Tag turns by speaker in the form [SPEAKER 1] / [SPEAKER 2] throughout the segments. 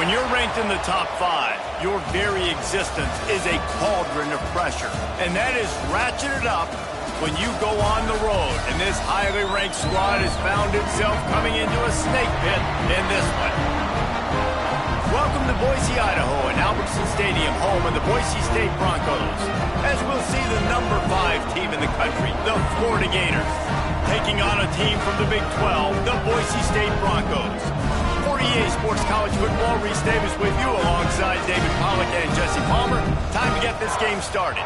[SPEAKER 1] When you're ranked in the top 5, your very existence is a cauldron of pressure. And that is ratcheted up when you go on the road. And this highly ranked squad has found itself coming into a snake pit in this one. Welcome to Boise, Idaho, and Albertson Stadium, home of the Boise State Broncos. As we'll see the number 5 team in the country, the Florida Gators, taking on a team from the Big 12, the Boise State Broncos. 48 Sports College Football, Reese Davis with you alongside David Pollack and Jesse Palmer. Time to get this game started.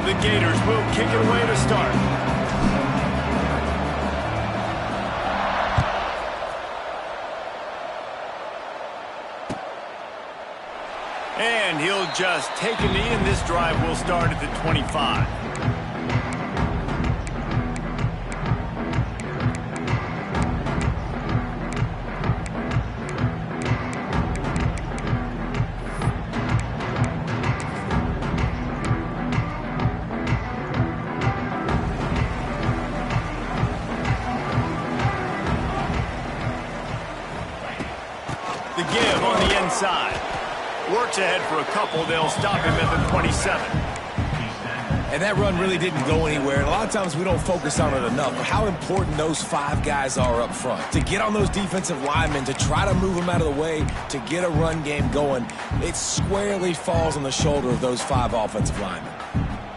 [SPEAKER 1] The Gators will kick it away to start. And he'll just take a knee, and this drive will start at the 25. The give on the inside. Works ahead for a couple. They'll stop him at the 27.
[SPEAKER 2] And that run really didn't go anywhere. And a lot of times we don't focus on it enough. But how important those 5 guys are up front. To get on those defensive linemen, to try to move them out of the way, to get a run game going, it squarely falls on the shoulder of those 5 offensive linemen.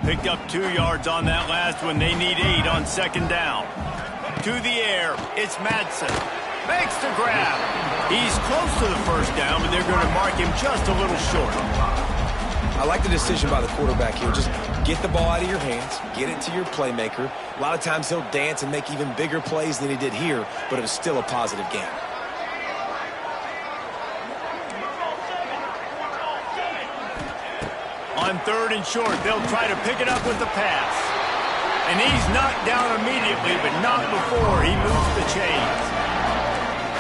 [SPEAKER 1] Picked up 2 yards on that last one. They need 8 on second down. To the air, it's Madsen. Makes the grab. He's close to the first down, but they're going to mark him just a little short.
[SPEAKER 2] I like the decision by the quarterback here. Just get the ball out of your hands, get it to your playmaker. A lot of times he'll dance and make even bigger plays than he did here, but it was still a positive game.
[SPEAKER 1] On 3rd and short, they'll try to pick it up with the pass. And he's knocked down immediately, but not before he moves the chains.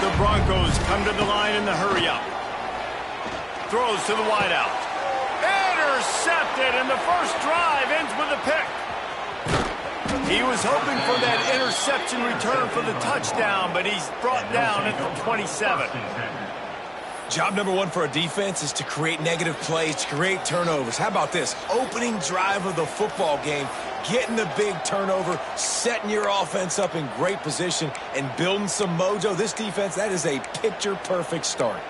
[SPEAKER 1] The Broncos come to the line in the hurry-up. Throws to the wideout. Intercepted, and the first drive ends with a pick. He was hoping for that interception return for the touchdown, but he's brought down at the 27.
[SPEAKER 2] Job number one for a defense is to create negative plays, to create turnovers. How about this? Opening drive of the football game, getting the big turnover, setting your offense up in great position, and building some mojo. This defense, that is a picture-perfect start.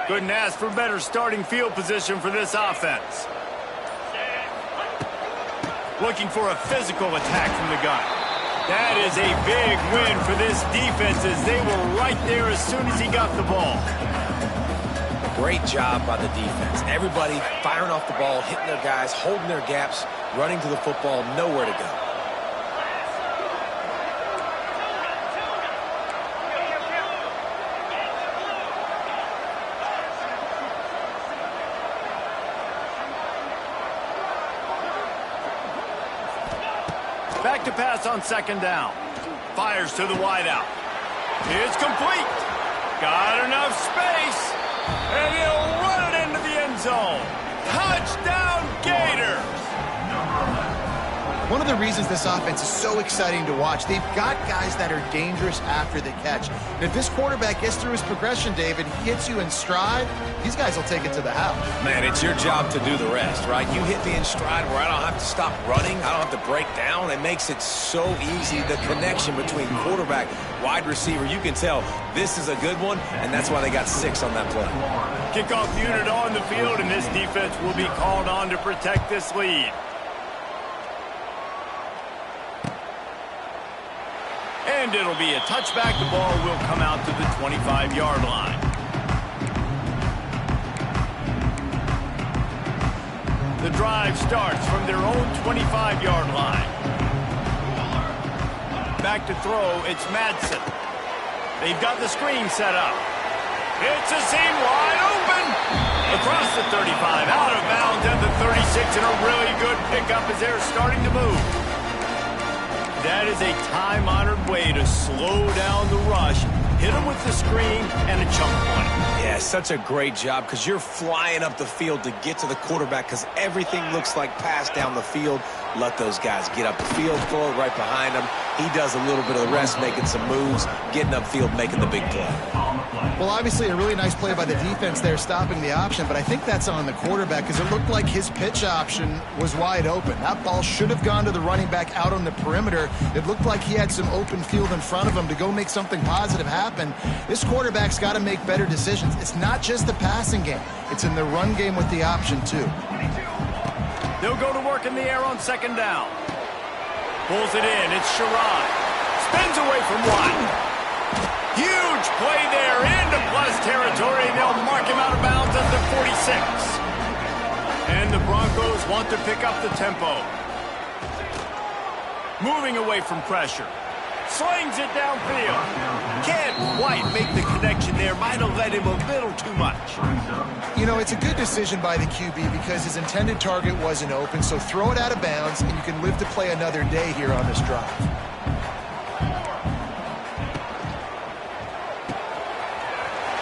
[SPEAKER 1] Couldn't ask for better starting field position for this offense. Looking for a physical attack from the gun. That is a big win for this defense as they were right there as soon as he got the ball.
[SPEAKER 2] Great job by the defense. Everybody firing off the ball, hitting their guys, holding their gaps, running to the football, nowhere to go.
[SPEAKER 1] Back to pass on 2nd down. Fires to the wideout. It's complete. Got enough space. And he'll run it into the end zone. Touchdown, Gators.
[SPEAKER 3] One of the reasons this offense is so exciting to watch, they've got guys that are dangerous after the catch. And if this quarterback gets through his progression, David, he hits you in stride, these guys will take it to the house.
[SPEAKER 2] Man, it's your job to do the rest, right? You hit me in stride where I don't have to stop running. I don't have to break down. It makes it so easy. The connection between quarterback, wide receiver, you can tell this is a good one, and that's why they got 6 on that play.
[SPEAKER 1] Kickoff unit on the field, and this defense will be called on to protect this lead. And it'll be a touchback. The ball will come out to the 25-yard line. The drive starts from their own 25-yard line. Back to throw, it's Madsen. They've got the screen set up. It's a seam wide open. Across the 35, out of bounds at the 36, and a really good pickup as they're starting to move. That is a time-honored way to slow down the rush, hit them with the screen, and a chunk point.
[SPEAKER 2] Yeah, such a great job because you're flying up the field to get to the quarterback because everything looks like pass down the field. Let those guys get up the field, throw it right behind him. He does a little bit of the rest, making some moves, getting upfield, making the big play.
[SPEAKER 3] Well, obviously a really nice play by the defense there, stopping the option, but I think that's on the quarterback because it looked like his pitch option was wide open. That ball should have gone to the running back out on the perimeter. It looked like he had some open field in front of him to go make something positive happen. This quarterback's got to make better decisions. It's not just the passing game. It's in the run game with the option, too.
[SPEAKER 1] They'll go to work in the air on 2nd down. Pulls it in. It's Sherrod. Spins away from one. Huge play there into plus territory, and they'll mark him out of bounds at the 46. And the Broncos want to pick up the tempo. Moving away from pressure. Slings it downfield. Can't quite make the connection there. Might have led him a little too much.
[SPEAKER 3] You know, it's a good decision by the QB because his intended target wasn't open, so throw it out of bounds, and you can live to play another day here on this drive.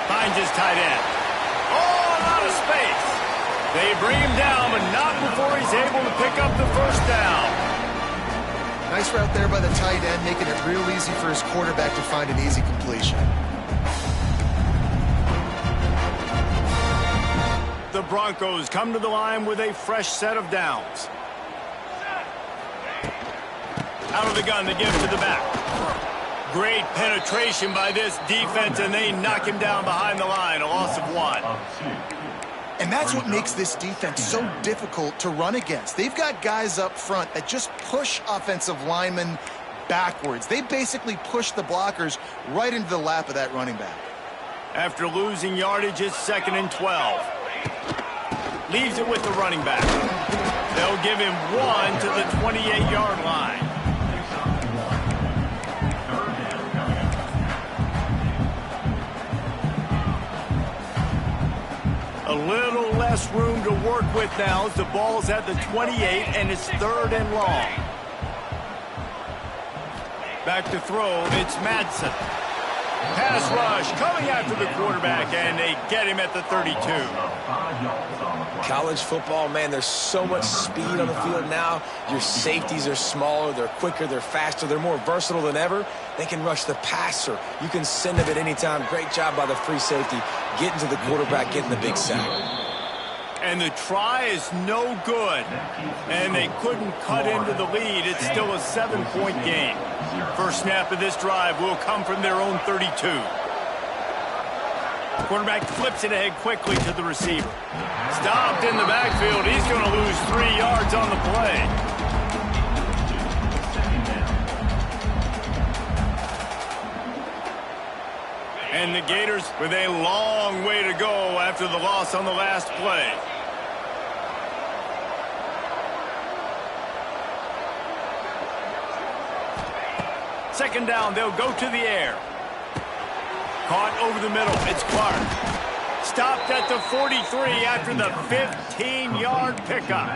[SPEAKER 1] Finds his tight end. Oh, out of space. They bring him down, but not before he's able to pick up the first down.
[SPEAKER 3] Nice route there by the tight end, making it real easy for his quarterback to find an easy completion.
[SPEAKER 1] The Broncos come to the line with a fresh set of downs. Out of the gun, they give it to the back. Great penetration by this defense, and they knock him down behind the line, a loss of 1.
[SPEAKER 3] And that's what makes this defense so difficult to run against. They've got guys up front that just push offensive linemen backwards. They basically pushed the blockers right into the lap of that running back.
[SPEAKER 1] After losing yardage, it's 2nd and 12. Leaves it with the running back. They'll give him 1 to the 28-yard line. A little less room to work with now as the ball's at the 28 and it's 3rd and long. Back to throw, it's Madsen. Pass rush coming after the quarterback, and they get him at the 32.
[SPEAKER 2] College football, man, there's so much speed on the field now. Your safeties are smaller, they're quicker, they're faster, they're more versatile than ever. They can rush the passer. You can send them at any time. Great job by the free safety, getting to the quarterback, getting the big sack.
[SPEAKER 1] And the try is no good. And they couldn't cut into the lead. It's still a 7-point game. First snap of this drive will come from their own 32. Quarterback flips it ahead quickly to the receiver. Stopped in the backfield. He's going to lose 3 yards on the play. And the Gators with a long way to go after the loss on the last play. Second down, they'll go to the air. Caught over the middle, it's Clark. Stopped at the 43 after the 15-yard pickup.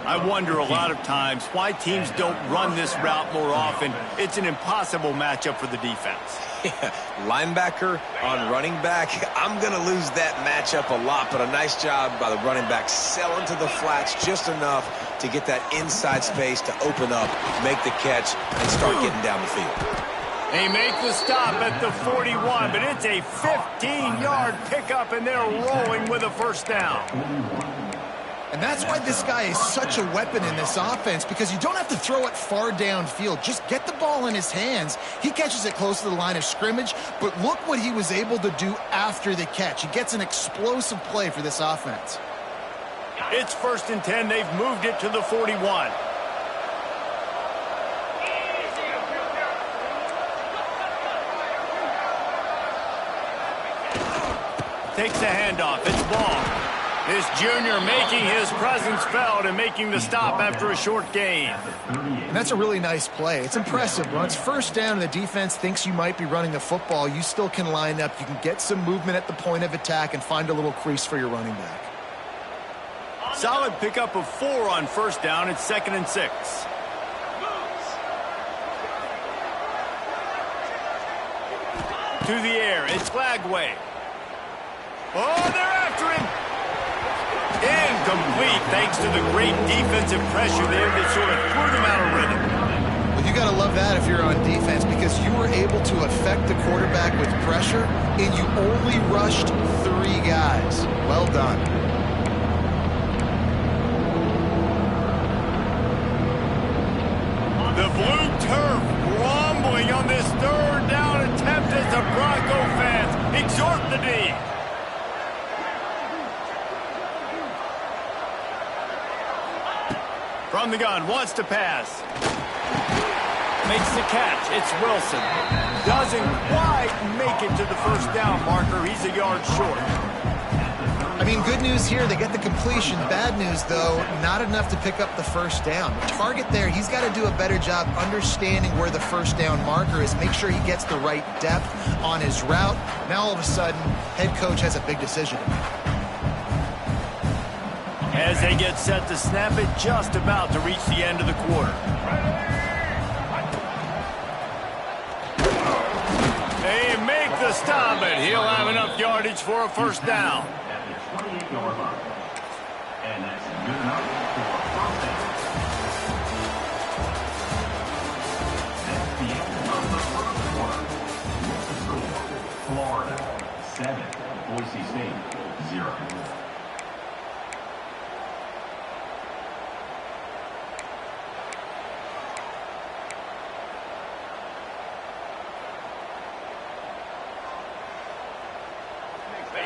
[SPEAKER 1] I wonder a lot of times why teams don't run this route more often. It's an impossible matchup for the defense.
[SPEAKER 2] Yeah, linebacker on running back. I'm going to lose that matchup a lot, but a nice job by the running back selling to the flats just enough to get that inside space to open up, make the catch, and start getting down the field.
[SPEAKER 1] They make the stop at the 41, but it's a 15-yard pickup, and they're rolling with a first down.
[SPEAKER 3] And that's why this guy is such a weapon in this offense, because you don't have to throw it far downfield. Just get the ball in his hands. He catches it close to the line of scrimmage, but look what he was able to do after the catch. He gets an explosive play for this offense.
[SPEAKER 1] It's 1st and 10. They've moved it to the 41. Takes the handoff. It's Long. This junior making his presence felt and making the stop after a short gain.
[SPEAKER 3] And that's a really nice play. It's impressive. When it's first down and the defense thinks you might be running the football, you still can line up. You can get some movement at the point of attack and find a little crease for your running back.
[SPEAKER 1] Solid pickup of 4 on first down. It's 2nd and 6. To the air. It's Flagway. Oh, they're after him. Incomplete thanks to the great defensive pressure there that sort of threw them out of rhythm.
[SPEAKER 3] Well, you got to love that if you're on defense, because you were able to affect the quarterback with pressure, and you only rushed 3 guys. Well done.
[SPEAKER 1] The blue turf rumbling on this 3rd down attempt as the Bronco fans exhort the D. From the gun, wants to pass. Makes the catch. It's Wilson. Doesn't quite make it to the first down marker. He's a yard short.
[SPEAKER 3] I mean, good news here, they get the completion. Bad news, though, not enough to pick up the first down. The target there, he's got to do a better job understanding where the first down marker is, make sure he gets the right depth on his route. Now, all of a sudden, head coach has a big decision to make.
[SPEAKER 1] As they get set to snap it, just about to reach the end of the quarter. They make the stop, but he'll have enough yardage for a first down.
[SPEAKER 4] And that's good enough for a first down. That's the end of the first quarter. With the score, Florida 7, Boise State 0.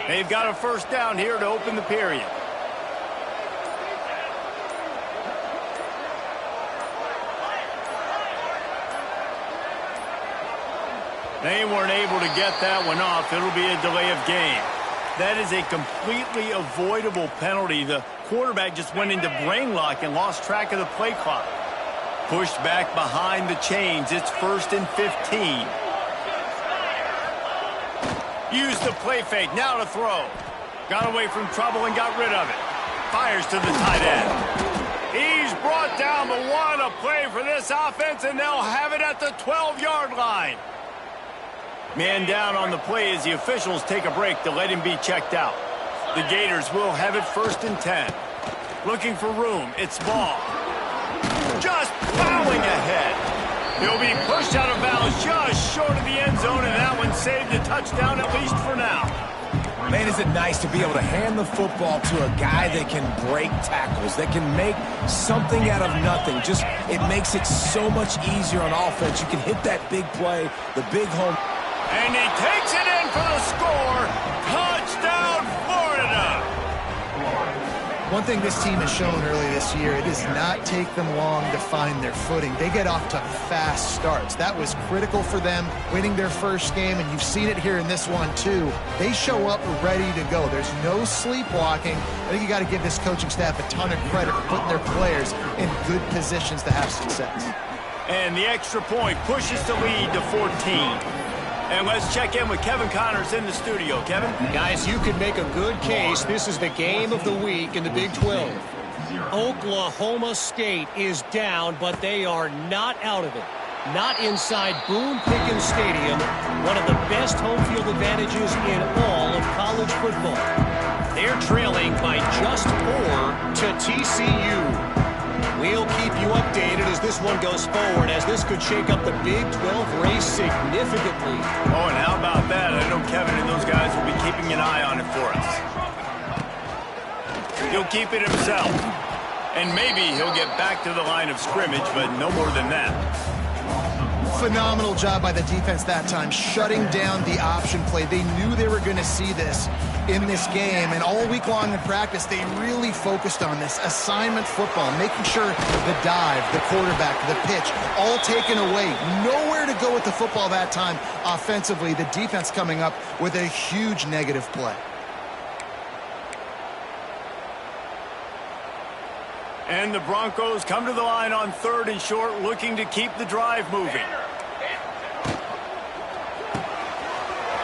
[SPEAKER 1] They've got a first down here to open the period. They weren't able to get that one off. It'll be a delay of game. That is a completely avoidable penalty. The quarterback just went into brain lock and lost track of the play clock. Pushed back behind the chains. It's 1st and 15. Used the play fake. Now to throw. Got away from trouble and got rid of it. Fires to the tight end. He's brought down, but what a play for this offense, and they'll have it at the 12-yard line. Man down on the play as the officials take a break to let him be checked out. The Gators will have it 1st and 10. Looking for room. It's Ball. Just plowing ahead. He'll be pushed out of bounds just short of the end zone, and that one saved a touchdown at least for now.
[SPEAKER 2] Man, is it nice to be able to hand the football to a guy that can break tackles, that can make something out of nothing. Just, it makes it so much easier on offense. You can hit that big play, the big home.
[SPEAKER 1] And he takes it in for the score. Touchdown, Florida.
[SPEAKER 3] One thing this team has shown early this year, it does not take them long to find their footing. They get off to fast starts. That was critical for them, winning their first game, and you've seen it here in this one too. They show up ready to go. There's no sleepwalking. I think you got to give this coaching staff a ton of credit for putting their players in good positions to have success.
[SPEAKER 1] And the extra point pushes the lead to 14. And let's check in with Kevin Connors in the studio. Kevin?
[SPEAKER 5] Guys, you could make a good case. This is the game of the week in the Big 12. Oklahoma State is down, but they are not out of it. Not inside Boone Pickens Stadium, one of the best home field advantages in all of college football. They're trailing by just 4 to TCU. We'll keep you updated as this one goes forward, as this could shake up the Big 12 race significantly.
[SPEAKER 1] Oh, and how about that? I know Kevin and those guys will be keeping an eye on it for us. He'll keep it himself. And maybe he'll get back to the line of scrimmage, but no more than that.
[SPEAKER 3] Phenomenal job by the defense that time, shutting down the option play. They knew they were going to see this in this game, and all week long in practice, they really focused on this assignment football, making sure the dive, the quarterback, the pitch, all taken away. Nowhere to go with the football that time offensively. The defense coming up with a huge negative play.
[SPEAKER 1] And the Broncos come to the line on 3rd and short, looking to keep the drive moving.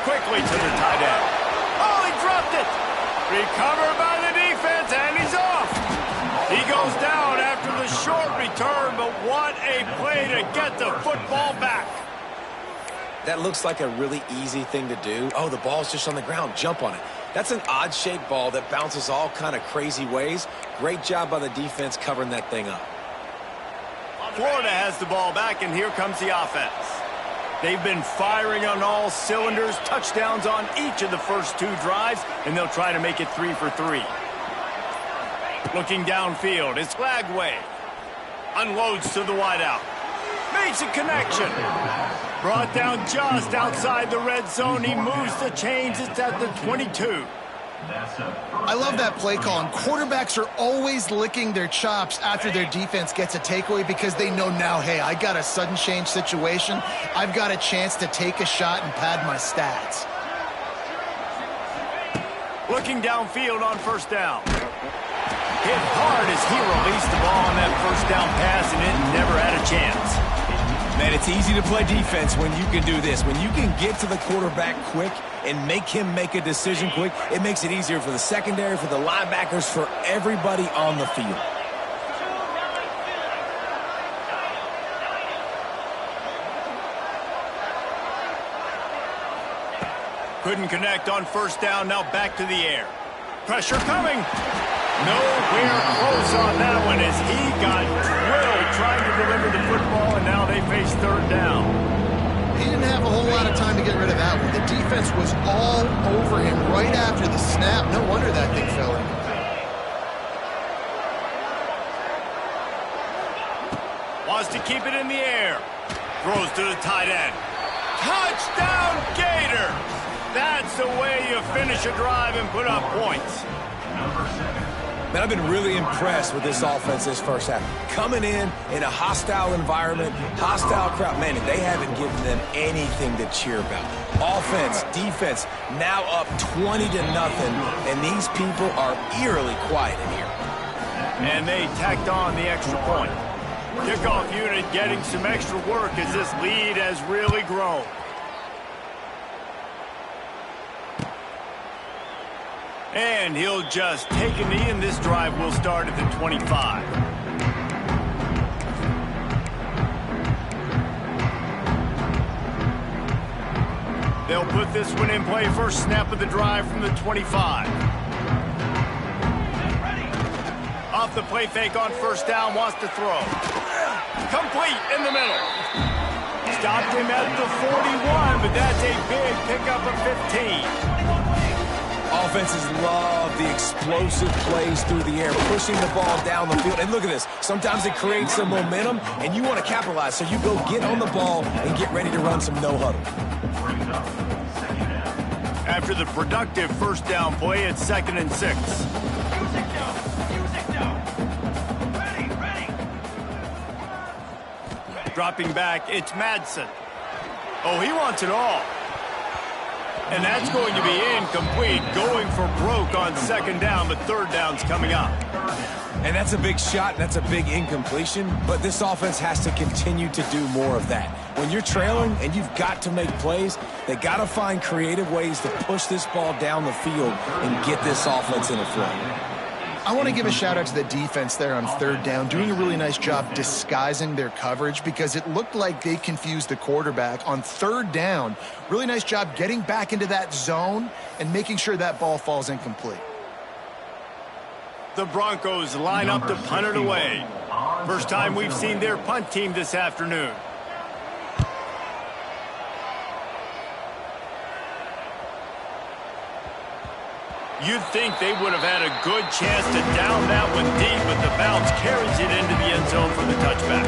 [SPEAKER 1] Quickly to the tight end. Oh, he dropped it. Recovered by the defense, and he's off. He goes down after the short return, but what a play to get the football back.
[SPEAKER 2] That looks like a really easy thing to do. Oh, the ball's just on the ground. Jump on it. That's an odd-shaped ball that bounces all kind of crazy ways. Great job by the defense covering that thing up.
[SPEAKER 1] Florida has the ball back, and here comes the offense. They've been firing on all cylinders, touchdowns on each of the first 2 drives, and they'll try to make it 3 for 3. Looking downfield, it's Lagway. Unloads to the wideout. Makes a connection. Brought down just outside the red zone. He moves the chains. It's at the 22.
[SPEAKER 3] I love that play call, and quarterbacks are always licking their chops after their defense gets a takeaway because they know now, hey, I got a sudden change situation. I've got a chance to take a shot and pad my stats.
[SPEAKER 1] Looking downfield on 1st down. Hit hard as he released the ball on that 1st down pass, and it never had a chance.
[SPEAKER 2] Man, it's easy to play defense when you can do this. When you can get to the quarterback quick and make him make a decision quick, it makes it easier for the secondary, for the linebackers, for everybody on the field.
[SPEAKER 1] Couldn't connect on 1st down. Now back to the air. Pressure coming. Nowhere close on that one as he got drilled trying to deliver the football, and now they face 3rd down.
[SPEAKER 3] He didn't have a whole lot of time to get rid of that one. The defense was all over him right after the snap. No wonder that thing fell in.
[SPEAKER 1] Wants to keep it in the air. Throws to the tight end. Touchdown, Gator! That's the way you finish a drive and put up points.
[SPEAKER 4] Number 7.
[SPEAKER 2] Man, I've been really impressed with this offense this first half. Coming in a hostile environment, hostile crowd. Man, they haven't given them anything to cheer about. Offense, defense, now up 20-0, and these people are eerily quiet in here.
[SPEAKER 1] And they tacked on the extra point. Kickoff unit getting some extra work as this lead has really grown. And he'll just take a knee, and this drive will start at the 25. They'll put this one in play. First snap of the drive from the 25. Off the play fake on first down, wants to throw. Complete in the middle. Stopped him at the 41, but that's a big pickup of 15.
[SPEAKER 2] Offenses love the explosive plays through the air, pushing the ball down the field. And look at this. Sometimes it creates some momentum, and you want to capitalize. So you go get on the ball and get ready to run some no-huddle.
[SPEAKER 1] After the productive first down play, it's 2nd and 6. Dropping back, it's Madsen. Oh, he wants it all. And that's going to be incomplete, going for broke on 2nd down, but 3rd down's coming up.
[SPEAKER 2] And that's a big shot, and that's a big incompletion, but this offense has to continue to do more of that. When you're trailing and you've got to make plays, they got to find creative ways to push this ball down the field and get this offense in a flow.
[SPEAKER 3] I want to give a shout out to the defense there on 3rd down, doing a really nice job disguising their coverage because it looked like they confused the quarterback on 3rd down. Really nice job getting back into that zone and making sure that ball falls incomplete.
[SPEAKER 1] The Broncos line up to punt it away. First time we've seen their punt team this afternoon. You'd think they would have had a good chance to down that one deep, but the bounce carries it into the end zone for the touchback.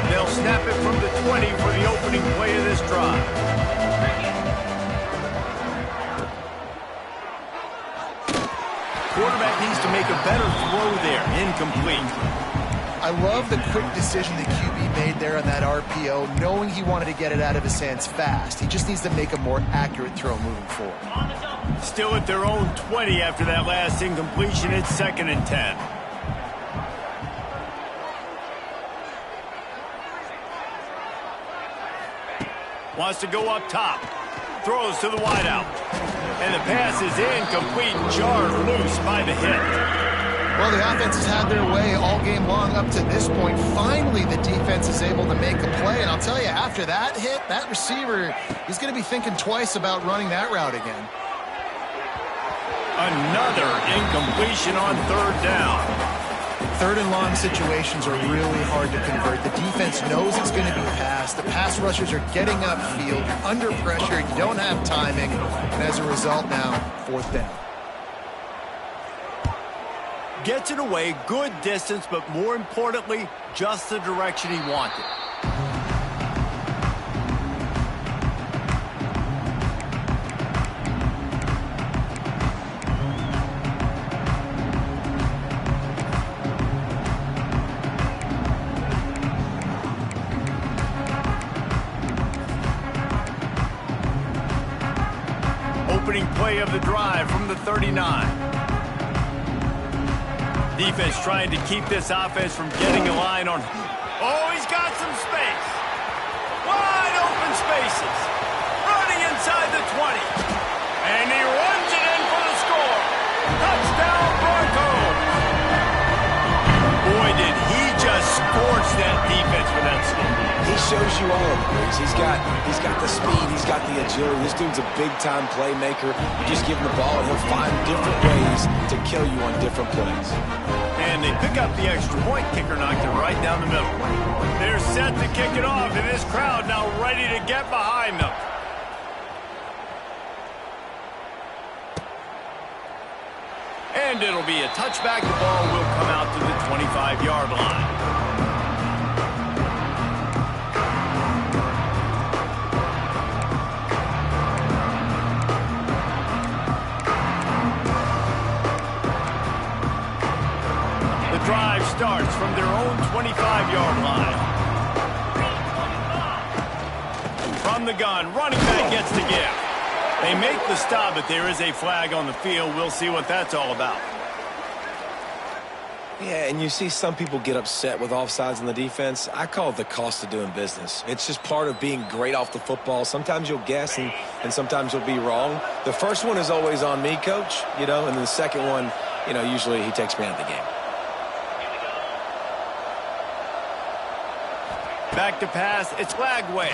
[SPEAKER 1] They'll snap it from the 20 for the opening play of this drive. Quarterback needs to make a better throw there. Incomplete.
[SPEAKER 3] I love the quick decision the QB made there on that RPO, knowing he wanted to get it out of his hands fast. He just needs to make a more accurate throw moving forward.
[SPEAKER 1] Still at their own 20 after that last incompletion. It's 2nd and 10. Wants to go up top. Throws to the wideout. And the pass is incomplete, jarred loose by the hit.
[SPEAKER 3] Well, the offense has had their way all game long up to this point. Finally, the defense is able to make a play. And I'll tell you, after that hit, that receiver is going to be thinking twice about running that route again.
[SPEAKER 1] Another incompletion on 3rd down.
[SPEAKER 3] 3rd and long situations are really hard to convert. The defense knows it's going to be passed. The pass rushers are getting upfield. You're under pressure. You don't have timing. And as a result now, 4th down.
[SPEAKER 1] Gets it away, good distance, but more importantly, just the direction he wanted. Opening play of the drive from the 39. Defense trying to keep this offense from getting a line on. Oh, he's got some space. Wide open spaces. Running inside the 20. And he runs it in for the score. Touchdown, Broncos. Boy, did he just scorch that defense with that score.
[SPEAKER 2] He shows you all of it, He's got the speed, he's got the agility. This dude's a big-time playmaker. You just give him the ball, and he'll find different ways to kill you on different plays.
[SPEAKER 1] And they pick up the extra point. Kicker knocked it right down the middle. They're set to kick it off, and this crowd now ready to get behind them. And it'll be a touchback. The ball will come out to the 25-yard line. drive starts from their own 25-yard line. From the gun, running back gets the give. They make the stop, but there is a flag on the field. We'll see what that's all about.
[SPEAKER 2] Yeah, and you see some people get upset with offsides in the defense. I call it the cost of doing business. It's just part of being great off the football. Sometimes you'll guess and sometimes you'll be wrong. The first one is always on me, Coach, and then the second one, usually he takes me out of the game.
[SPEAKER 1] Back to pass, it's Lagway.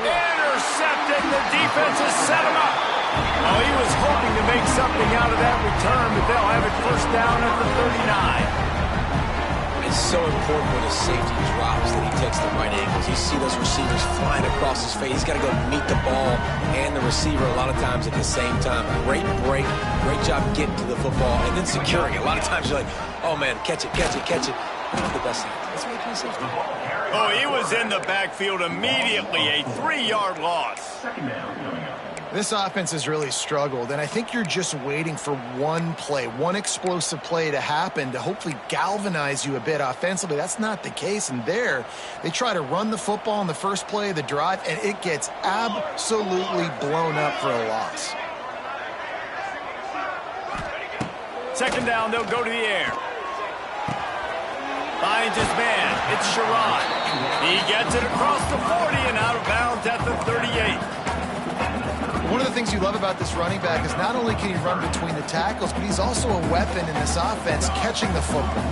[SPEAKER 1] Intercepted, the defense has set him up. Well, he was hoping to make something out of that return, but they'll have it first down at the 39.
[SPEAKER 2] It's so important when his safety drops that he takes the right angles. You see those receivers flying across his face. He's got to go meet the ball and the receiver a lot of times at the same time. Great break, great job getting to the football, and then securing it. A lot of times you're like, oh, man, catch it. That's the best thing. Let's make it safety.
[SPEAKER 1] Oh, he was in the backfield immediately. A 3-yard loss.
[SPEAKER 4] Second down coming up.
[SPEAKER 3] This offense has really struggled, and I think you're just waiting for one play, one explosive play to happen to hopefully galvanize you a bit offensively. That's not the case, and there they try to run the football on the first play of the drive, and it gets absolutely blown up for a loss.
[SPEAKER 1] Second down, they'll go to the air. Finds his man. It's Sherrod. He gets it across the 40 and out of bounds at the 38.
[SPEAKER 3] One of the things you love about this running back is not only can he run between the tackles, but he's also a weapon in this offense catching the football.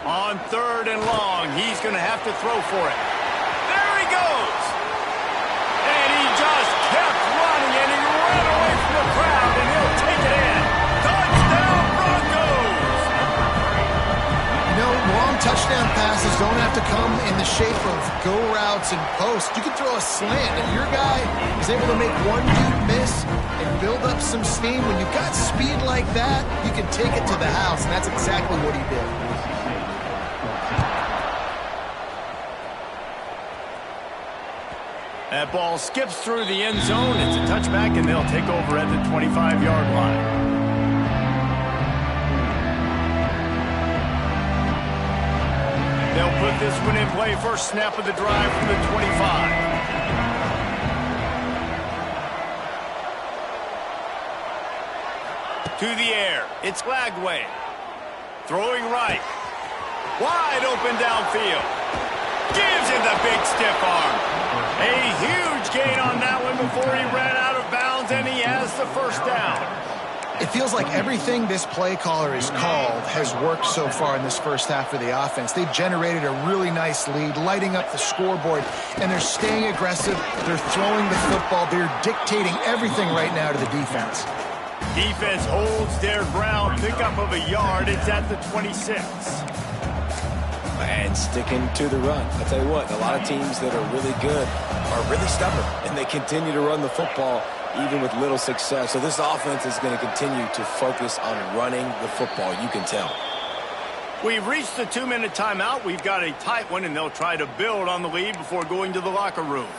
[SPEAKER 1] On 3rd and long, he's going to have to throw for it. There he goes. And he just kept running, and he ran away from the crowd, and he'll take it in. Touchdown, Broncos!
[SPEAKER 3] Long touchdown passes don't have to come in the shape of go routes and posts. You can throw a slant. If your guy is able to make one dude miss and build up some steam, when you've got speed like that, you can take it to the house, and that's exactly what he did.
[SPEAKER 1] That ball skips through the end zone. It's a touchback, and they'll take over at the 25-yard line. They'll put this one in play. First snap of the drive from the 25. To the air. It's Lagway. Throwing right. Wide open downfield. Gives him the big stiff arm. A huge gain on that one before he ran out of bounds, and he has the first down.
[SPEAKER 3] It feels like everything this play caller has called has worked so far in this first half of the offense. They've generated a really nice lead, lighting up the scoreboard, and they're staying aggressive. They're throwing the football. They're dictating everything right now to the defense.
[SPEAKER 1] Defense holds their ground. Pickup of a yard. It's at the 26.
[SPEAKER 2] And sticking to the run. I'll tell you what, a lot of teams that are really good are really stubborn, and they continue to run the football even with little success. So this offense is going to continue to focus on running the football. You can tell.
[SPEAKER 1] We've reached the 2-minute timeout. We've got a tight one, and they'll try to build on the lead before going to the locker room.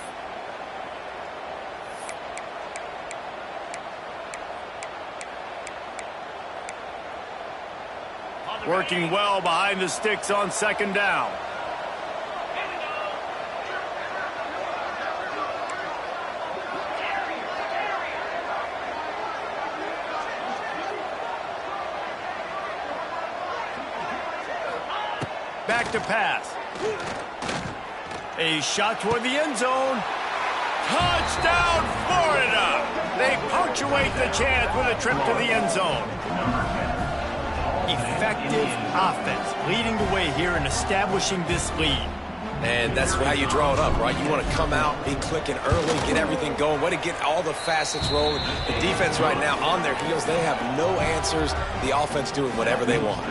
[SPEAKER 1] Working well behind the sticks on second down. Back to pass. A shot toward the end zone. Touchdown, Florida! They punctuate the chance with a trip to the end zone. Effective offense leading the way here and establishing this lead.
[SPEAKER 2] And that's how you draw it up, right? You want to come out, be clicking early, get everything going, want to get all the facets rolling. The defense right now on their heels, they have no answers. The offense doing whatever they want.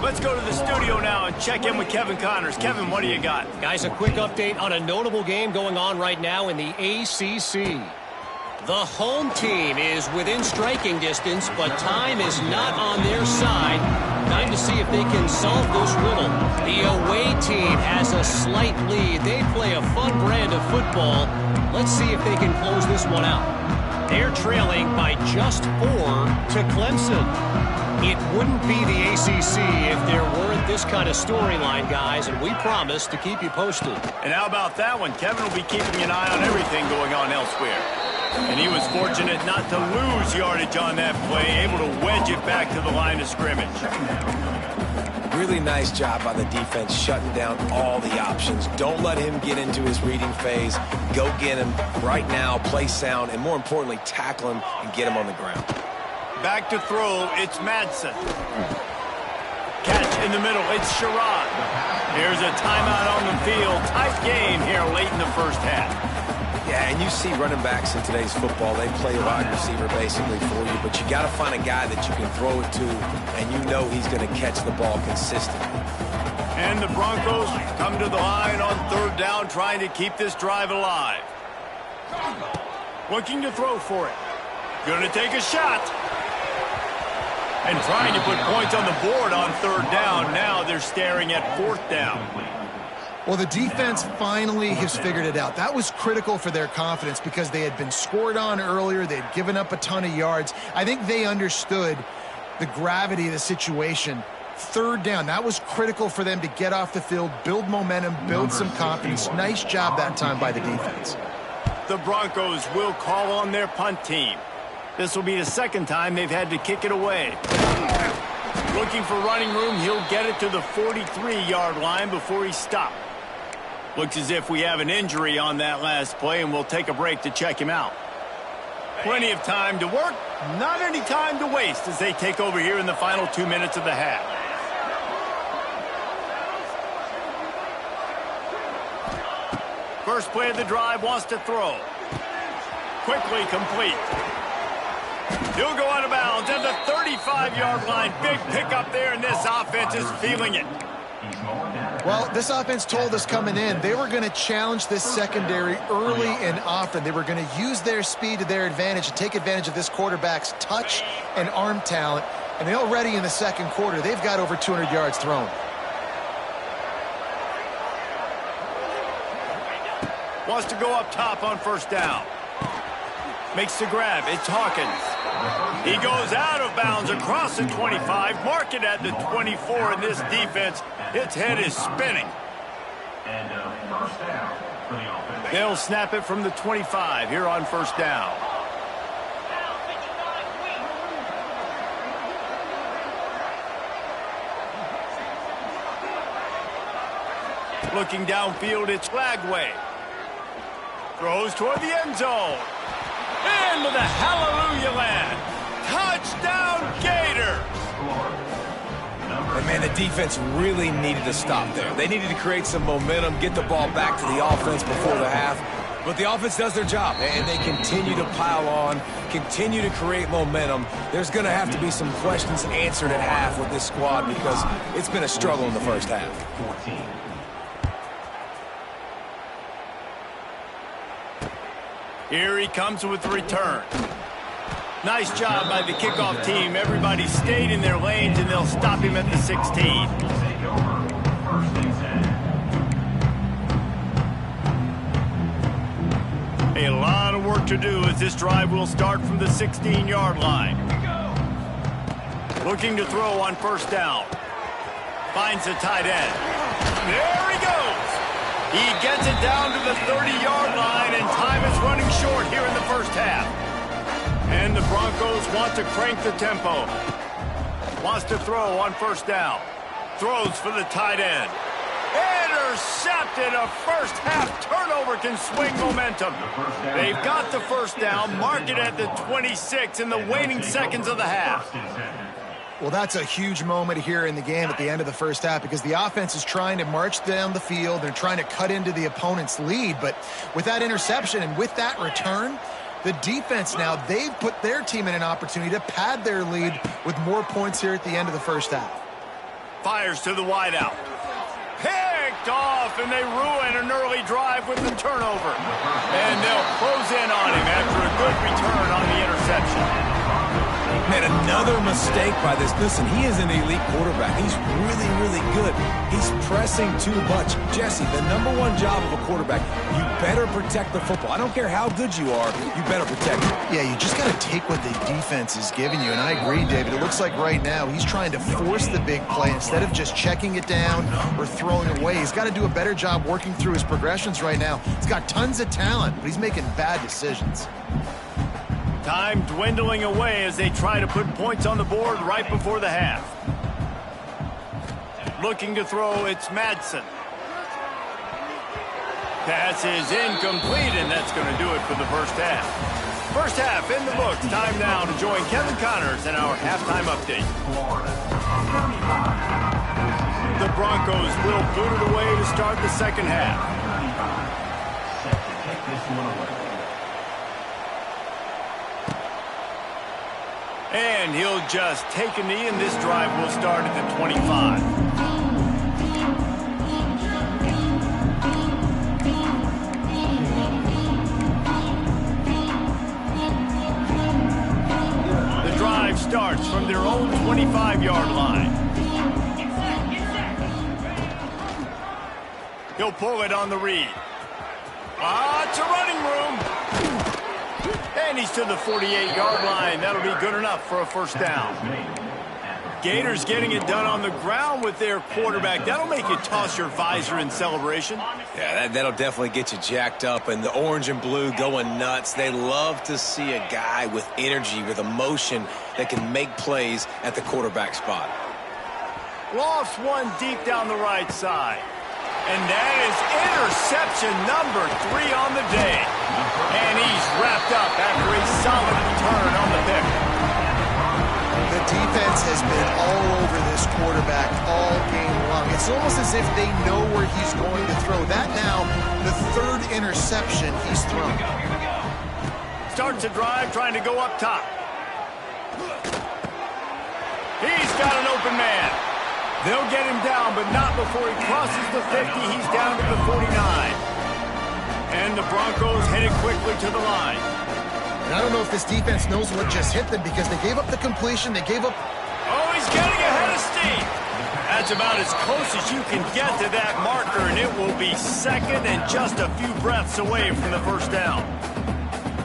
[SPEAKER 1] Let's go to the studio now and check in with Kevin Connors. Kevin, what do you got?
[SPEAKER 5] Guys, a quick update on a notable game going on right now in the ACC. The home team is within striking distance, but time is not on their side. Time to see if they can solve this riddle. The away team has a slight lead. They play a fun brand of football. Let's see if they can close this one out. They're trailing by just 4 to Clemson. It wouldn't be the ACC if there weren't this kind of storyline, guys, and we promise to keep you posted.
[SPEAKER 1] And how about that one? Kevin will be keeping an eye on everything going on elsewhere. And he was fortunate not to lose yardage on that play, able to wedge it back to the line of scrimmage.
[SPEAKER 2] Really nice job by the defense shutting down all the options. Don't let him get into his reading phase. Go get him right now, play sound, and more importantly, tackle him and get him on the ground.
[SPEAKER 1] Back to throw, it's Madsen. Catch in the middle, it's Sherrod. Here's a timeout on the field. Tight game here late in the first half.
[SPEAKER 2] Yeah, and you see running backs in today's football, they play wide receiver basically for you, but you got to find a guy that you can throw it to, and you know he's going to catch the ball consistently.
[SPEAKER 1] And the Broncos come to the line on third down, trying to keep this drive alive. Looking to throw for it. Going to take a shot. And trying to put points on the board on third down. Now they're staring at fourth down.
[SPEAKER 3] Well, the defense finally has figured it out. That was critical for their confidence because they had been scored on earlier. They had given up a ton of yards. I think they understood the gravity of the situation. Third down, that was critical for them to get off the field, build momentum, build some confidence. Nice job that time by the defense.
[SPEAKER 1] The Broncos will call on their punt team. This will be the second time they've had to kick it away. Looking for running room, he'll get it to the 43-yard line before he's stopped. Looks as if we have an injury on that last play, and we'll take a break to check him out. Plenty of time to work, not any time to waste as they take over here in the final 2 minutes of the half. First play of the drive, wants to throw. Quickly complete. He'll go out of bounds at the 35-yard line. Big pickup there, and this offense is feeling it.
[SPEAKER 3] Well, this offense told us coming in they were going to challenge this secondary early and often. They were going to use their speed to their advantage and take advantage of this quarterback's touch and arm talent. And already in the second quarter, they've got over 200 yards thrown.
[SPEAKER 1] Wants to go up top on first down. Makes the grab. It's Hawkins. He goes out of bounds across the 25. Mark it at the 24 in this defense. Its head is spinning.
[SPEAKER 4] And first down for the offense.
[SPEAKER 1] They'll snap it from the 25 here on first down. Looking downfield, it's Lagway. Throws toward the end zone. Into the hallelujah land. Touchdown, Gators!
[SPEAKER 2] And man, the defense really needed to stop there. They needed to create some momentum, get the ball back to the offense before the half. But the offense does their job, and they continue to pile on, continue to create momentum. There's going to have to be some questions answered at half with this squad because it's been a struggle in the first half.
[SPEAKER 4] 14.
[SPEAKER 1] Here he comes with the return. Nice job by the kickoff team. Everybody stayed in their lanes, and they'll stop him at the 16.
[SPEAKER 4] Take over. First and 10.
[SPEAKER 1] A lot of work to do as this drive will start from the 16-yard line. Looking to throw on first down. Finds the tight end. There he goes. He gets it down to the 30-yard line, and time is running short here in the first half. And the Broncos want to crank the tempo. Wants to throw on first down. Throws for the tight end. Intercepted. A first half turnover can swing momentum. They've got the first down. Mark it at the 26 in the waning seconds of the half.
[SPEAKER 3] Well, that's a huge moment here in the game at the end of the first half because the offense is trying to march down the field. They're trying to cut into the opponent's lead. But with that interception and with that return, the defense now, they've put their team in an opportunity to pad their lead with more points here at the end of the first half.
[SPEAKER 1] Fires to the wideout. Picked off, and they ruin an early drive with the turnover. And they'll close in on him after a good return on the interception.
[SPEAKER 2] Man, another mistake by this. Listen, he is an elite quarterback. He's really, really good. He's pressing too much. Jesse, the #1 job of a quarterback, you better protect the football. I don't care how good you are, you better protect it.
[SPEAKER 3] Yeah, you just got to take what the defense is giving you, and I agree, David. It looks like right now he's trying to force the big play instead of just checking it down or throwing it away. He's got to do a better job working through his progressions right now. He's got tons of talent, but he's making bad decisions.
[SPEAKER 1] Time dwindling away as they try to put points on the board right before the half. Looking to throw, it's Madsen. Pass is incomplete, and that's going to do it for the first half. First half in the books. Time now to join Kevin Connors in our halftime update. The Broncos will boot it away to start the second half.
[SPEAKER 4] Set to take this one away.
[SPEAKER 1] And he'll just take a knee, and this drive will start at the 25. The drive starts from their own 25-yard line. He'll pull it on the read. Lots of running room. And he's to the 48-yard line. That'll be good enough for a first down. Gators getting it done on the ground with their quarterback. That'll make you toss your visor in celebration.
[SPEAKER 2] Yeah, that'll definitely get you jacked up. And the orange and blue going nuts. They love to see a guy with energy, with emotion, that can make plays at the quarterback spot.
[SPEAKER 1] Lofts one deep down the right side. And that is interception number 3 on the day. And he's wrapped up after a solid return on the pick.
[SPEAKER 3] The defense has been all over this quarterback all game long. It's almost as if they know where he's going to throw. That now, the 3rd interception he's thrown.
[SPEAKER 1] Starts a drive trying to go up top. He's got an open man. They'll get him down, but not before he crosses the 50. He's down to the 49. And the Broncos headed quickly to the line.
[SPEAKER 3] And I don't know if this defense knows what just hit them because they gave up the completion. They gave up...
[SPEAKER 1] Oh, he's getting ahead of steam. That's about as close as you can get to that marker, and it will be second and just a few breaths away from the first down.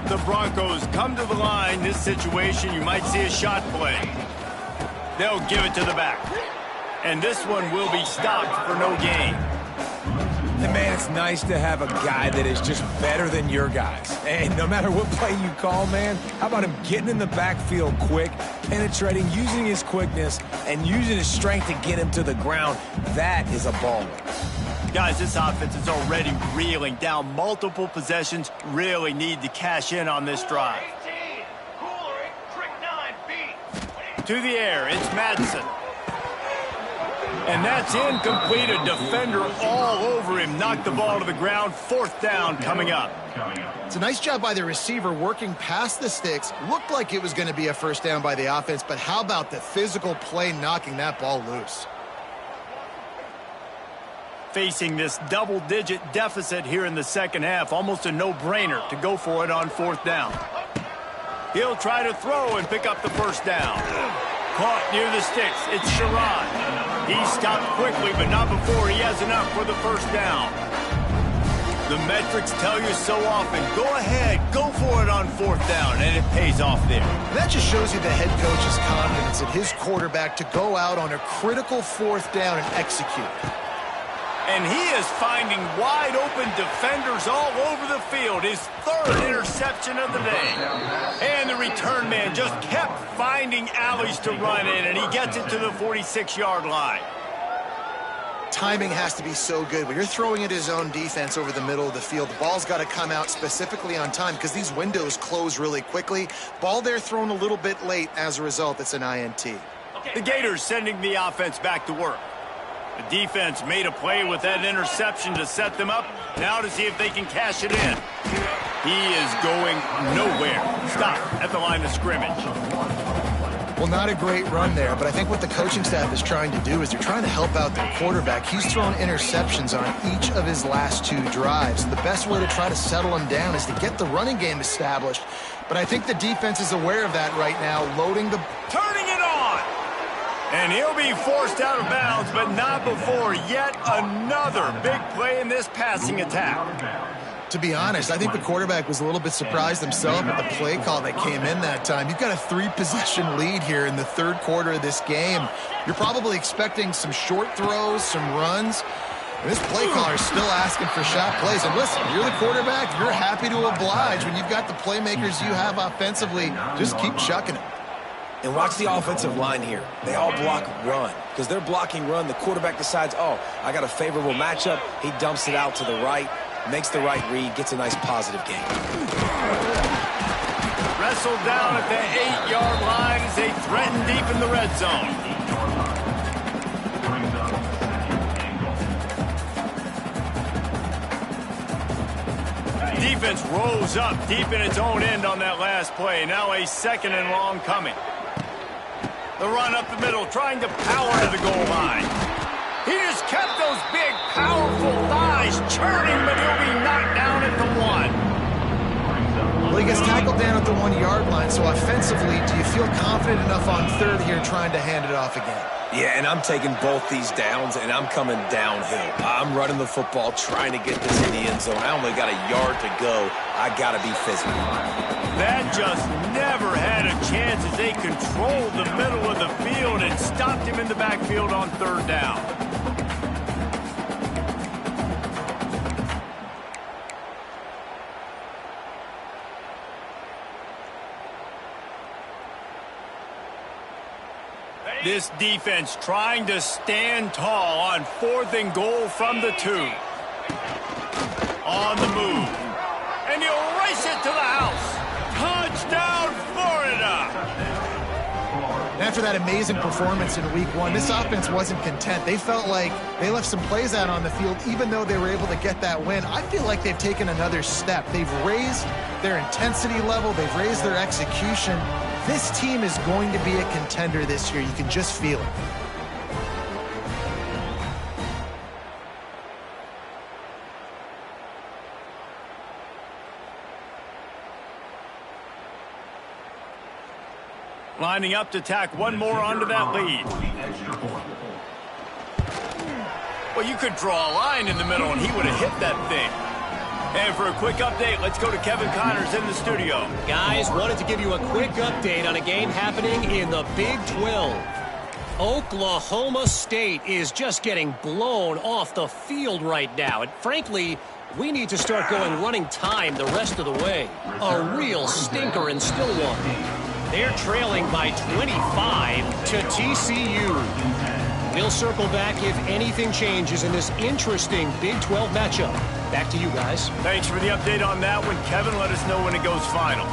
[SPEAKER 1] The Broncos come to the line. This situation, you might see a shot play. They'll give it to the back. And this one will be stopped for no gain.
[SPEAKER 2] And man, it's nice to have a guy that is just better than your guys. And no matter what play you call, man, how about him getting in the backfield quick, penetrating, using his quickness, and using his strength to get him to the ground? That is a baller.
[SPEAKER 1] Guys, this offense is already reeling down multiple possessions. Really need to cash in on this drive. To the air, it's Madsen. And that's incomplete. A defender all over him. Knocked the ball to the ground. 4th down coming up.
[SPEAKER 3] It's a nice job by the receiver working past the sticks. Looked like it was going to be a first down by the offense, but how about the physical play knocking that ball loose?
[SPEAKER 1] Facing this double-digit deficit here in the second half, almost a no-brainer to go for it on 4th down. He'll try to throw and pick up the first down. Caught near the sticks. It's Sherrod. He stopped quickly, but not before he has enough for the first down. The metrics tell you so often, go ahead, go for it on 4th down, and it pays off there.
[SPEAKER 3] That just shows you the head coach's confidence in his quarterback to go out on a critical 4th down and execute.
[SPEAKER 1] And he is finding wide-open defenders all over the field. His 3rd interception of the day. And the return man just kept finding alleys to run in, and he gets it to the 46-yard line.
[SPEAKER 3] Timing has to be so good. When you're throwing at his own defense over the middle of the field, the ball's got to come out specifically on time because these windows close really quickly. Ball there thrown a little bit late. As a result, it's an INT.
[SPEAKER 1] The Gators sending the offense back to work. The defense made a play with that interception to set them up. Now to see if they can cash it in. He is going nowhere. Stop at the line of scrimmage.
[SPEAKER 3] Well, not a great run there, but I think what the coaching staff is trying to do is they're trying to help out their quarterback. He's thrown interceptions on each of his last 2 drives. The best way to try to settle him down is to get the running game established. But I think the defense is aware of that right now, loading the...
[SPEAKER 1] Turning it on! And he'll be forced out of bounds, but not before yet another big play in this passing attack.
[SPEAKER 3] To be honest, I think the quarterback was a little bit surprised himself at the play call that came in that time. You've got a 3-possession lead here in the third quarter of this game. You're probably expecting some short throws, some runs. And this play caller is still asking for shot plays. And listen, you're the quarterback. You're happy to oblige. When you've got the playmakers you have offensively, just keep chucking it.
[SPEAKER 2] And watch the offensive line here. They all block run. Because they're blocking run, the quarterback decides, oh, I got a favorable matchup. He dumps it out to the right, makes the right read, gets a nice positive gain.
[SPEAKER 1] Wrestled down at the 8-yard line as they threaten deep in the red zone. Defense rose up deep in its own end on that last play. Now a 2nd and long coming. The run up the middle, trying to power to the goal line. He just kept those big, powerful thighs churning, but he'll be knocked down at the 1.
[SPEAKER 3] Well, he gets tackled down at the 1-yard line, so offensively, do you feel confident enough on third here trying to hand it off again?
[SPEAKER 2] Yeah, and I'm taking both these downs, and I'm coming downhill. I'm running the football, trying to get this in the end zone. I only got a yard to go. I got to be physical.
[SPEAKER 1] That just never had a chance as they controlled the middle of the field and stopped him in the backfield on 3rd down. This defense trying to stand tall on 4th and goal from the 2. On the move. And he'll race it to the house. Touchdown, Florida!
[SPEAKER 3] After that amazing performance in week 1, this offense wasn't content. They felt like they left some plays out on the field, even though they were able to get that win. I feel like they've taken another step. They've raised their intensity level. They've raised their execution. This team is going to be a contender this year. You can just feel it.
[SPEAKER 1] Lining up to tack one more onto that lead. Well, you could draw a line in the middle, and he would have hit that thing. And for a quick update, let's go to Kevin Connors in the studio.
[SPEAKER 5] Guys, wanted to give you a quick update on a game happening in the Big 12. Oklahoma State is just getting blown off the field right now. And frankly, we need to start going running time the rest of the way. A real stinker in Stillwater. They're trailing by 25 to TCU. We'll circle back if anything changes in this interesting Big 12 matchup. Back to you guys.
[SPEAKER 1] Thanks for the update on that one, Kevin. Let us know when it goes final.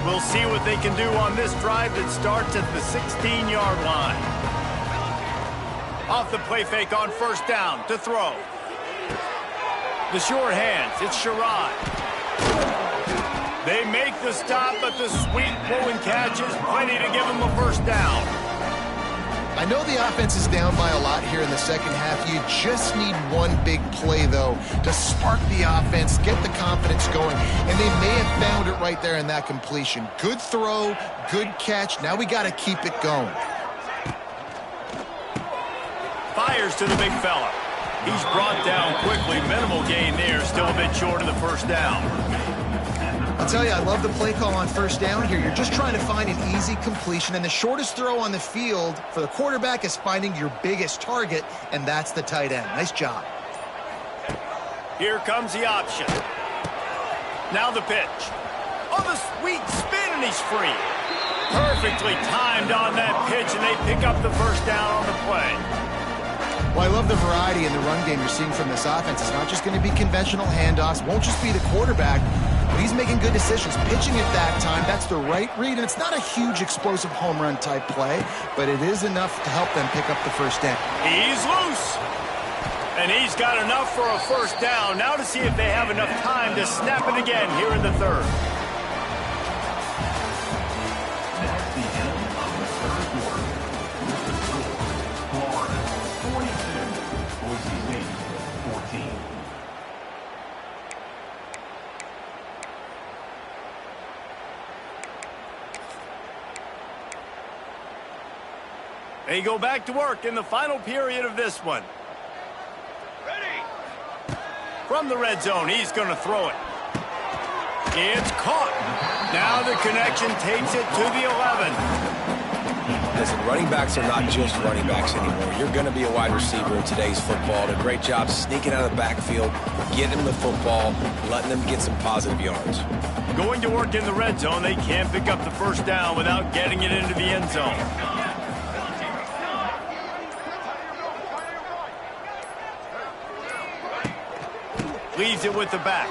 [SPEAKER 1] We'll see what they can do on this drive that starts at the 16-yard line. Off the play fake on 1st down to throw. The short hands, it's Sherrod. They make the stop, but the sweet throw and catch is plenty to give them a 1st down.
[SPEAKER 3] I know the offense is down by a lot here in the second half. You just need one big play, though, to spark the offense, get the confidence going, and they may have found it right there in that completion. Good throw, good catch. Now we got to keep it going.
[SPEAKER 1] Fires to the big fella. He's brought down quickly. Minimal gain there, still a bit short of the 1st down.
[SPEAKER 3] I'll tell you, I love the play call on 1st down here. You're just trying to find an easy completion, and the shortest throw on the field for the quarterback is finding your biggest target, and that's the tight end. Nice job.
[SPEAKER 1] Here comes the option. Now the pitch. Oh, the sweet spin, and he's free. Perfectly timed on that pitch, and they pick up the 1st down on the play.
[SPEAKER 3] Well, I love the variety in the run game you're seeing from this offense. It's not just going to be conventional handoffs. Won't just be the quarterback, but he's making good decisions. Pitching at that time, that's the right read, and it's not a huge explosive home run type play, but it is enough to help them pick up the 1st down.
[SPEAKER 1] He's loose. And he's got enough for a 1st down. Now to see if they have enough time to snap it again here in the 3rd. They go back to work in the final period of this one. Ready. From the red zone, he's going to throw it. It's caught. Now the connection takes it to the 11.
[SPEAKER 2] Listen, running backs are not just running backs anymore. You're going to be a wide receiver in today's football. Did a great job sneaking out of the backfield, getting them the football, letting them get some positive yards.
[SPEAKER 1] Going to work in the red zone, they can't pick up the first down without getting it into the end zone. Leaves it with the back.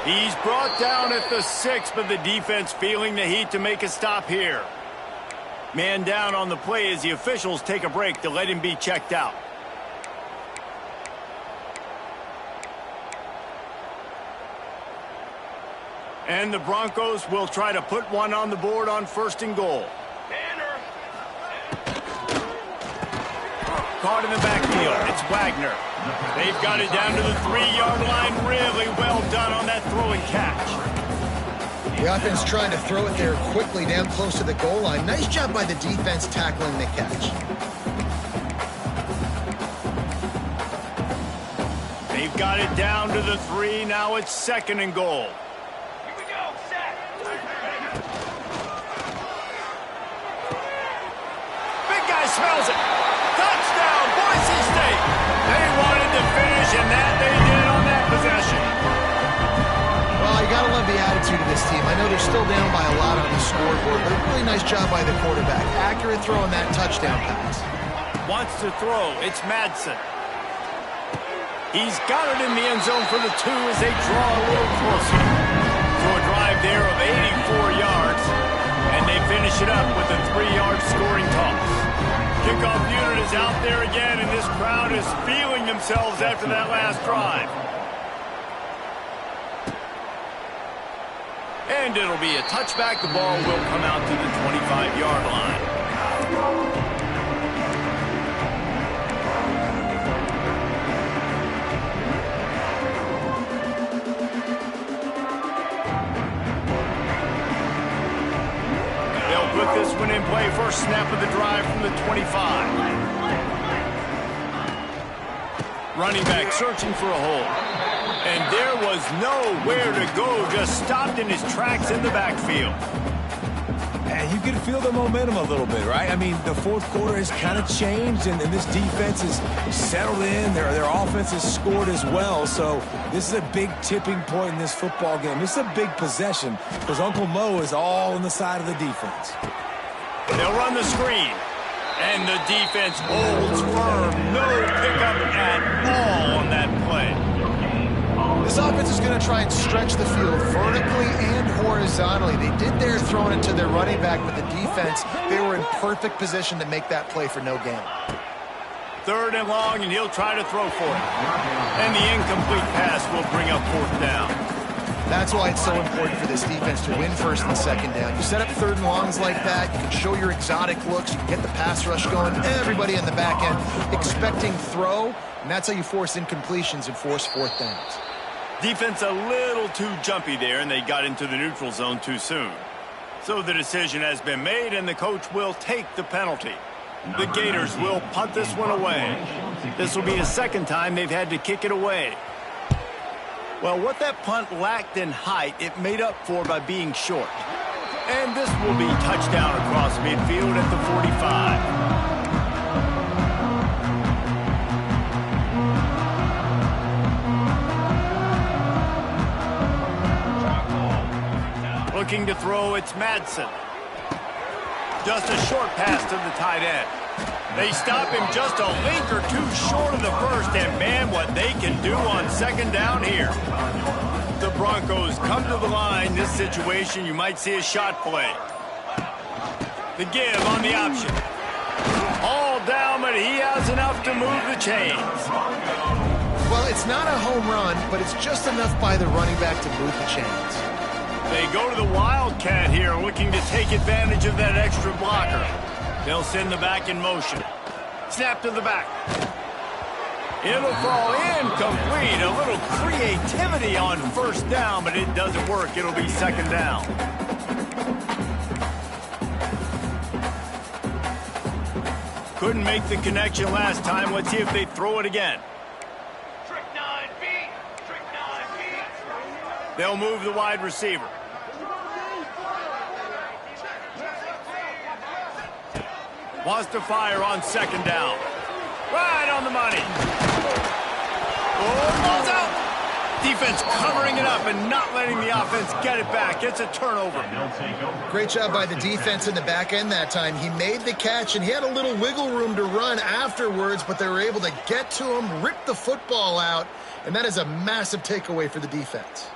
[SPEAKER 1] He's brought down at the 6, but the defense feeling the heat to make a stop here. Man down on the play as the officials take a break to let him be checked out. And the Broncos will try to put one on the board on 1st and goal. Caught in the backfield. It's Wagner. They've got it down to the 3-yard line. Really well done on that throw and catch.
[SPEAKER 3] The offense trying to throw it there quickly down close to the goal line. Nice job by the defense tackling the catch.
[SPEAKER 1] They've got it down to the 3. Now it's 2nd and goal.
[SPEAKER 4] Here we go. Set.
[SPEAKER 1] Big guy smells it. Touchdown, Boise State. They wanted to finish, and that they did on that possession.
[SPEAKER 3] Well, you got to love the attitude of this team. I know they're still down by a lot on the scoreboard, but a really nice job by the quarterback. Accurate throw on that touchdown pass.
[SPEAKER 1] Wants to throw. It's Madsen. He's got it in the end zone for the 2 as they draw a little closer. To a drive there of 84 yards, and they finish it up with a 3-yard scoring toss. Kickoff unit is out there again, and this crowd is feeling themselves after that last drive. And it'll be a touchback. The ball will come out to the 25-yard line. Put this one in play. First snap of the drive from the 25. Running back searching for a hole. And there was nowhere to go. Just stopped in his tracks in the backfield.
[SPEAKER 2] And you can feel the momentum a little bit, right? I mean, the 4th quarter has kind of changed, and this defense is settled in. Their offense has scored as well. So this is a big tipping point in this football game. This is a big possession because Uncle Mo is all on the side of the defense.
[SPEAKER 1] They'll run the screen. And the defense holds firm. No pickup at all on that play.
[SPEAKER 3] This offense is going to try and stretch the field vertically and horizontally. They did their throwing it to their running back, but the defense, they were in perfect position to make that play for no gain.
[SPEAKER 1] 3rd and long, and he'll try to throw for it. And the incomplete pass will bring up 4th down.
[SPEAKER 3] That's why it's so important for this defense to win 1st and 2nd down. You set up 3rd and longs like that, you can show your exotic looks, you can get the pass rush going, everybody in the back end expecting throw, and that's how you force incompletions and force 4th downs.
[SPEAKER 1] Defense a little too jumpy there, and they got into the neutral zone too soon. So the decision has been made, and the coach will take the penalty. The Gators will punt this one away. This will be the 2nd time they've had to kick it away. Well, what that punt lacked in height, it made up for by being short. And this will be touchdown across midfield at the 45. Looking to throw, it's Madsen. Just a short pass to the tight end. They stop him just a link or two short of the first, and man, what they can do on 2nd down here. The Broncos come to the line. This situation, you might see a shot play. The give on the option. All down, but he has enough to move the chains.
[SPEAKER 3] Well, it's not a home run, but it's just enough by the running back to move the chains.
[SPEAKER 1] They go to the Wildcat here, looking to take advantage of that extra blocker. They'll send the back in motion. Snap to the back. It'll fall incomplete. A little creativity on 1st down, but it doesn't work. It'll be 2nd down. Couldn't make the connection last time. Let's see if they throw it again. They'll move the wide receiver. Wants to fire on second down. Right on the money. Oh, ball's out. Defense covering it up and not letting the offense get it back. It's a turnover.
[SPEAKER 3] Great job by the defense in the back end that time. He made the catch, and he had a little wiggle room to run afterwards, but they were able to get to him, rip the football out, and that is a massive takeaway for the defense.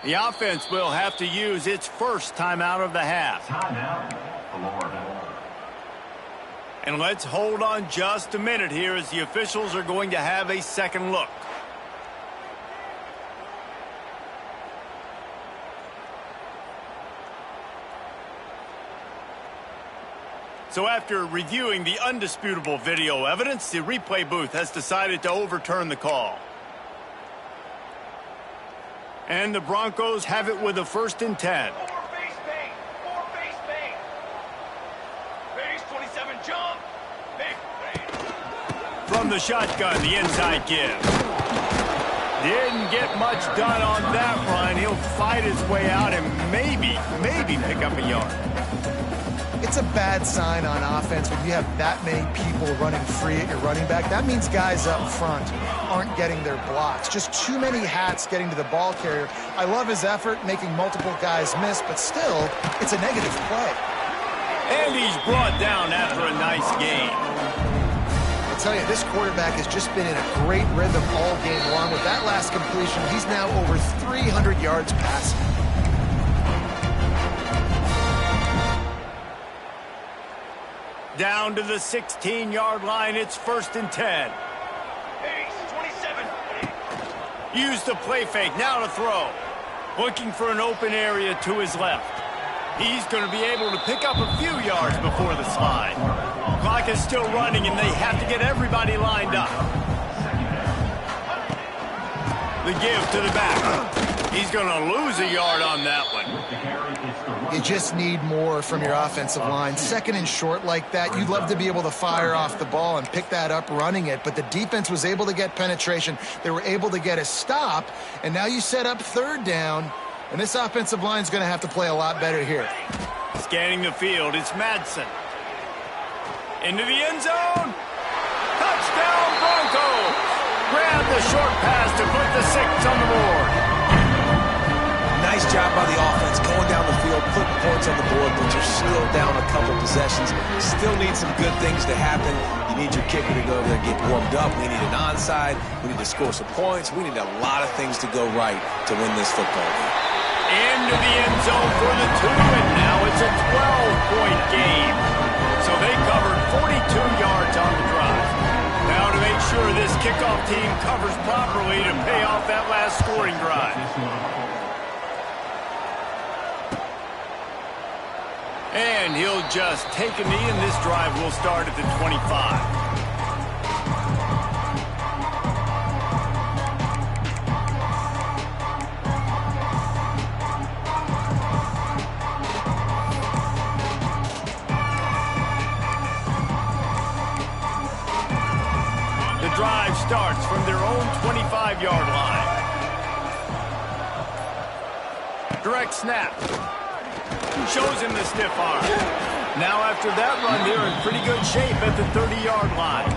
[SPEAKER 1] The offense will have to use its first timeout of the half.
[SPEAKER 4] Timeout, Florida.
[SPEAKER 1] And let's hold on just a minute here as the officials are going to have a second look. So after reviewing the undisputable video evidence, the replay booth has decided to overturn the call. And the Broncos have it with a 1st and 10. From the shotgun, the inside give. Didn't get much done on that run. He'll fight his way out and maybe pick up a yard.
[SPEAKER 3] It's a bad sign on offense when you have that many people running free at your running back. That means guys up front aren't getting their blocks. Just too many hats getting to the ball carrier. I love his effort, making multiple guys miss, but still, it's a negative play.
[SPEAKER 1] And he's brought down after a nice game.
[SPEAKER 3] I'll tell you, this quarterback has just been in a great rhythm all game long. With that last completion, he's now over 300 yards passing.
[SPEAKER 1] Down to the 16-yard line. It's 1st and 10. Use the play fake. Now to throw. Looking for an open area to his left. He's going to be able to pick up a few yards before the slide. Clock is still running, and they have to get everybody lined up. The give to the back. He's going to lose a yard on that one.
[SPEAKER 3] You just need more from your offensive line. 2nd and short like that, you'd love to be able to fire off the ball and pick that up running it, but the defense was able to get penetration. They were able to get a stop, and now you set up 3rd down, and this offensive line is going to have to play a lot better here.
[SPEAKER 1] Scanning the field, it's Madsen. Into the end zone. Touchdown, Broncos. Grab the short pass to put the 6 on the board.
[SPEAKER 2] Nice job by the offense going down the field, putting points on the board, but you're still down a couple possessions. Still need some good things to happen. You need your kicker to go over there and get warmed up. We need an onside. We need to score some points. We need a lot of things to go right to win this football game.
[SPEAKER 1] Into the end zone for the 2, and now it's a 12-point game. So they covered 42 yards on the drive. Now to make sure this kickoff team covers properly to pay off that last scoring drive. And he'll just take a knee, and this drive will start at the 25. The drive starts from their own 25-yard line. Direct snap. Shows him the stiff arm. Now after that run, they're in pretty good shape at the 30-yard line.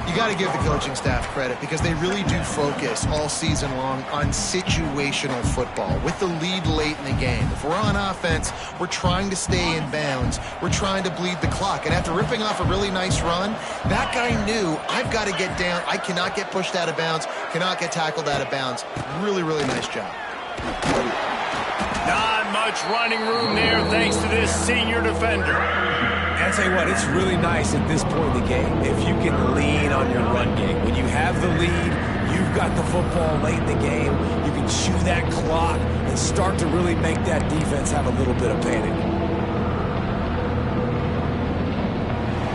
[SPEAKER 3] You got to give the coaching staff credit because they really do focus all season long on situational football with the lead late in the game. If we're on offense, we're trying to stay in bounds. We're trying to bleed the clock. And after ripping off a really nice run, that guy knew, I've got to get down. I cannot get pushed out of bounds, cannot get tackled out of bounds. Really, really nice job.
[SPEAKER 1] Not much running room there thanks to this senior defender.
[SPEAKER 2] I'll tell you what, it's really nice at this point in the game if you can lean on your run game. When you have the lead, you've got the football late in the game, you can chew that clock and start to really make that defense have a little bit of panic.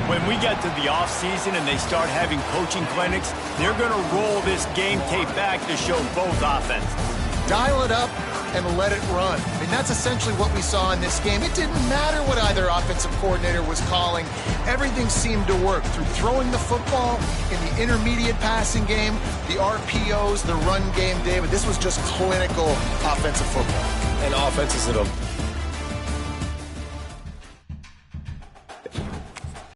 [SPEAKER 1] When we get to the offseason and they start having coaching clinics, they're going to roll this game tape back to show both offenses.
[SPEAKER 3] Dial it up and let it run. I mean, that's essentially what we saw in this game. It didn't matter what either offensive coordinator was calling. Everything seemed to work through throwing the football in the intermediate passing game, the RPOs, the run game, David. This was just clinical offensive football.
[SPEAKER 2] And offenses that